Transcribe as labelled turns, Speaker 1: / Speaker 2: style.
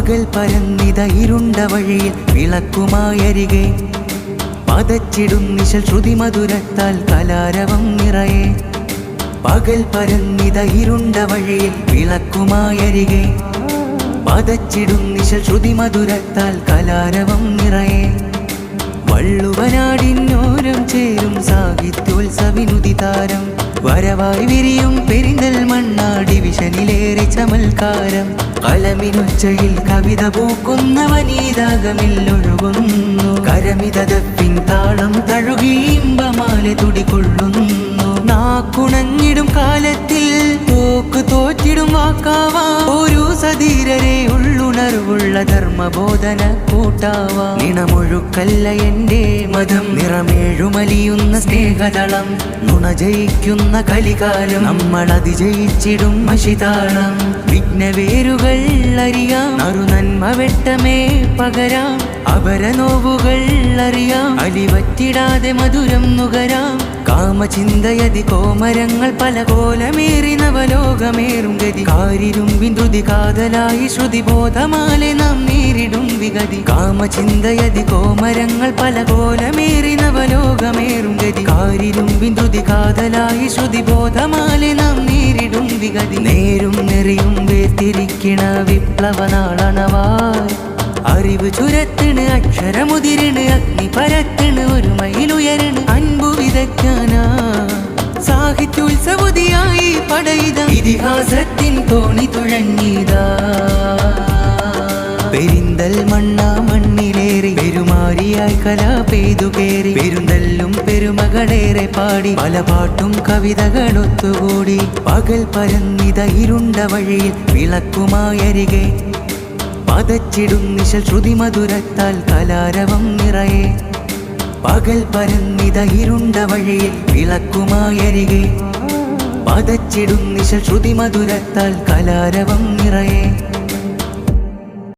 Speaker 1: പകൽ പരന്നിത ഇരുണ്ട വഴിയിൽ വിളക്കുമായരികെ പതച്ചിടും നിശൽ ശ്രുതി മധുരത്താൽ കലാരവം നിറയെ. പകൽ പരന്നിത ഇരുണ്ട വഴിയിൽ വിളക്കുമായരികെ പതച്ചിടും നിശൽ ശ്രുതി മധുരത്താൽ കലാരവം നിറയെ. വള്ളുവനാടിനോരം ചേരും സാഹിത്യോത്സവിനുദിതാരം വരവായി വിരിയും പെരിന്തൽ മണ്ണ ഡിവിഷനിലേറെ ചമൽക്കാരം. കലമിനൊച്ചയിൽ കവിത പൂക്കുന്ന വനീതാകമില്ലൊഴുകുന്നു. കരമിതപ്പിൻ താളം തഴുകി ഇമ്പമാലെ തുടികൊള്ളുന്നു. നാക്കുണഞ്ഞിടും കാലത്തിൽ തോക്ക് തോറ്റിടും വാക്കാവാ. ഒരു സധീരരെ ഉള്ളുണർവുള്ള ധർമ്മബോധന കൂട്ടാവാ. നിണമൊഴുക്കല്ല എന്റെ മതം, നിറമേഴുമലിയുന്ന സ്നേഹതളം. നുണ ജയിക്കുന്ന കലികാലം, നമ്മൾ അതിജയിച്ചിടും മഷിതാളം. വിഘ്നവേരുകൾ അറിയാം, നറുനന്മ വെട്ടമേ പകരാം. അപരനോവുകൾ അറിയാം, അലിവറ്റിടാതെ മധുരം നുകരാം. കാമചിന്തയതി കോമരങ്ങൾ പല കോലമേറി നവലോകമേറും ഗതി. കാരിരുമ്പിൻ ധൃതി കാതലായി ശ്രുതിബോധമാലെ നാം നേരിടും വിഗതി. കാമചിന്തയതി കോമരങ്ങൾ പല കോലമേറി നവലോകമേറും ഗതി. കാരിരുമ്പിൻ ധൃതി കാതലായി ശ്രുതിബോധമാലെ നാം നേരിടും വിഗതി. നേരും നെറിയും വേർതിരിക്കണ വിപ്ലവനാളണവായി അറിവ് ചുരത്തിന് അക്ഷരമുതിരിണ്. അഗ്നി പരത്തിന് ഒരു മയിലുയരണ് അൻപു വിതയ്ക്കാനാ. സാഹിത്യോത്സവുതിയായി പടയിത ഇതിഹാസത്തിൻ തോണി തുഴഞ്ഞിതാ. പെരിന്തൽ മണ്ണ മണ്ണിലേറി പെരുമാരിയായി കലാ പെയ്തു കേറി. പെരുന്തല്ലും പെരുമകളേറെ പാടി പല പാട്ടും കവിതകളൊത്തുകൂടി. പകൽ പരന്നിത ഇരുണ്ട വഴിയിൽ വിളക്കുമായരികെ പതച്ചിടും നിശൽ ശ്രുതി മധുരത്താൽ കലാരവം നിറയെ. പകൽ പരന്നിത ഇരുണ്ട വഴിയിൽ വിളക്കുമായരികെ പതച്ചിടും നിശൽ ശ്രുതി മധുരത്താൽ കലാരവം നിറയെ.